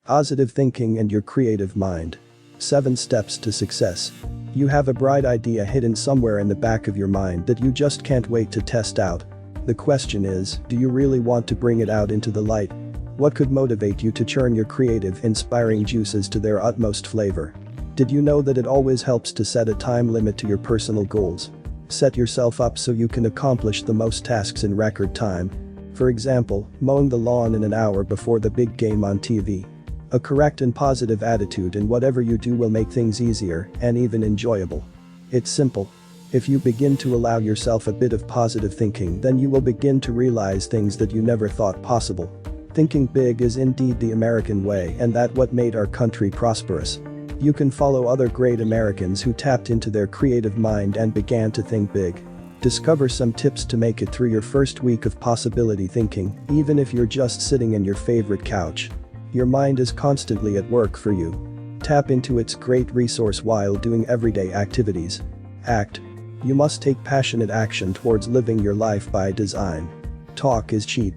Positive thinking and your creative mind. 7 steps to success. You have a bright idea hidden somewhere in the back of your mind that you just can't wait to test out. The question is, do you really want to bring it out into the light? What could motivate you to churn your creative, inspiring juices to their utmost flavor? Did you know that it always helps to set a time limit to your personal goals? Set yourself up so you can accomplish the most tasks in record time. For example, mowing the lawn in an hour before the big game on TV. A correct and positive attitude in whatever you do will make things easier and even enjoyable. It's simple. If you begin to allow yourself a bit of positive thinking, then you will begin to realize things that you never thought possible. Thinking big is indeed the American way, and that's what made our country prosperous. You can follow other great Americans who tapped into their creative mind and began to think big. Discover some tips to make it through your first week of possibility thinking, even if you're just sitting in your favorite couch. Your mind is constantly at work for you. Tap into its great resource while doing everyday activities. Act. You must take passionate action towards living your life by design. Talk is cheap.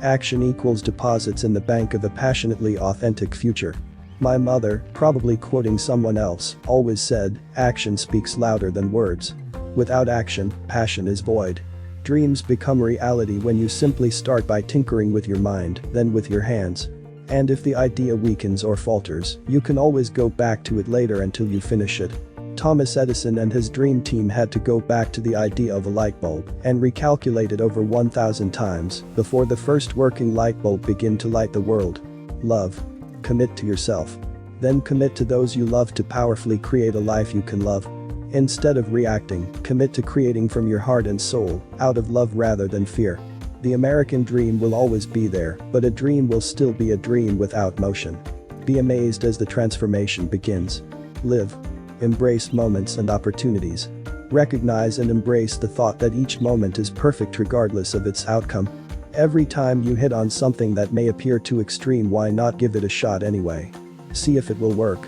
Action equals deposits in the bank of a passionately authentic future. My mother, probably quoting someone else, always said, "Action speaks louder than words." Without action, passion is void. Dreams become reality when you simply start by tinkering with your mind, then with your hands. And if the idea weakens or falters, you can always go back to it later until you finish it. Thomas Edison and his dream team had to go back to the idea of a light bulb and recalculate it over 1,000 times before the first working light bulb began to light the world. Love. Commit to yourself. Then commit to those you love to powerfully create a life you can love. Instead of reacting, commit to creating from your heart and soul, out of love rather than fear. The American dream will always be there, but a dream will still be a dream without motion. Be amazed as the transformation begins. Live. Embrace moments and opportunities. Recognize and embrace the thought that each moment is perfect regardless of its outcome. Every time you hit on something that may appear too extreme, why not give it a shot anyway? See if it will work.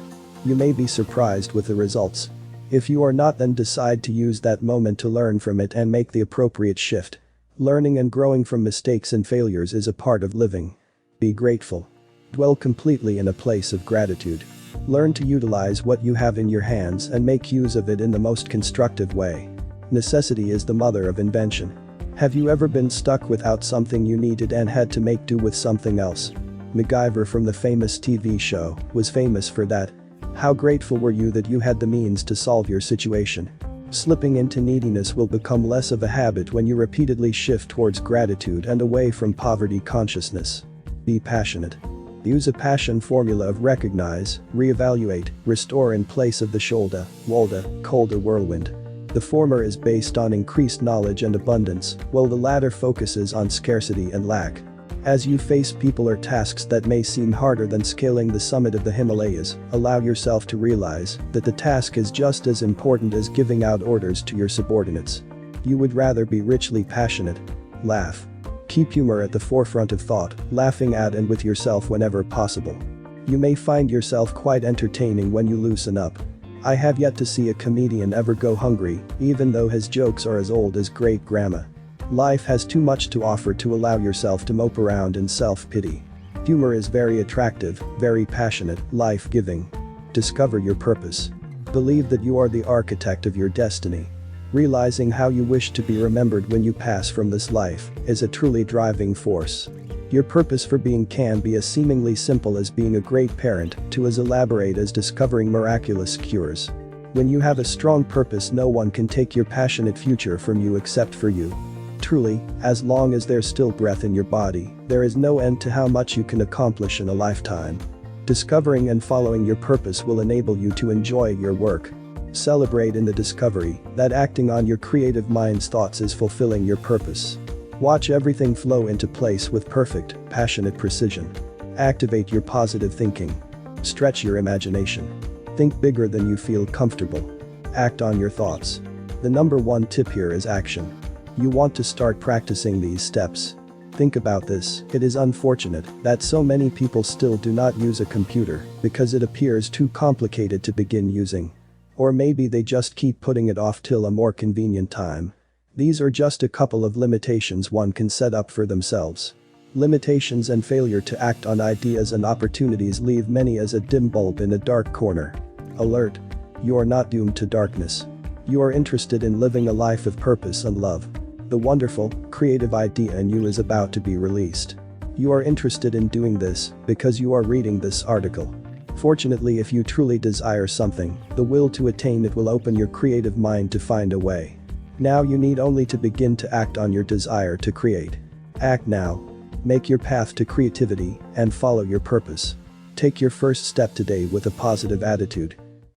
You may be surprised with the results. If you are not, then decide to use that moment to learn from it and make the appropriate shift. Learning and growing from mistakes and failures is a part of living. Be grateful. Dwell completely in a place of gratitude. Learn to utilize what you have in your hands and make use of it in the most constructive way. Necessity is the mother of invention. Have you ever been stuck without something you needed and had to make do with something else? MacGyver from the famous TV show was famous for that. How grateful were you that you had the means to solve your situation? Slipping into neediness will become less of a habit when you repeatedly shift towards gratitude and away from poverty consciousness. Be passionate. Use a passion formula of recognize, reevaluate, restore in place of the shoulda, woulda, coulda whirlwind. The former is based on increased knowledge and abundance, while the latter focuses on scarcity and lack. As you face people or tasks that may seem harder than scaling the summit of the Himalayas, allow yourself to realize that the task is just as important as giving out orders to your subordinates. You would rather be richly passionate. Laugh. Keep humor at the forefront of thought, laughing at and with yourself whenever possible. You may find yourself quite entertaining when you loosen up. I have yet to see a comedian ever go hungry, even though his jokes are as old as great grandma. Life has too much to offer to allow yourself to mope around in self-pity. Humor is very attractive, very passionate, life-giving. Discover your purpose. Believe that you are the architect of your destiny. Realizing how you wish to be remembered when you pass from this life is a truly driving force. Your purpose for being can be as seemingly simple as being a great parent to as elaborate as discovering miraculous cures. When you have a strong purpose, no one can take your passionate future from you except for you. Truly, as long as there's still breath in your body, there is no end to how much you can accomplish in a lifetime. Discovering and following your purpose will enable you to enjoy your work. Celebrate in the discovery that acting on your creative mind's thoughts is fulfilling your purpose. Watch everything flow into place with perfect, passionate precision. Activate your positive thinking. Stretch your imagination. Think bigger than you feel comfortable. Act on your thoughts. The number one tip here is action. You want to start practicing these steps. Think about this, it is unfortunate that so many people still do not use a computer because it appears too complicated to begin using. Or maybe they just keep putting it off till a more convenient time. These are just a couple of limitations one can set up for themselves. Limitations and failure to act on ideas and opportunities leave many as a dim bulb in a dark corner. Alert! You are not doomed to darkness. You are interested in living a life of purpose and love. The wonderful, creative idea in you is about to be released. You are interested in doing this because you are reading this article. Fortunately, if you truly desire something, the will to attain it will open your creative mind to find a way. Now you need only to begin to act on your desire to create. Act now. Make your path to creativity and follow your purpose. Take your first step today with a positive attitude.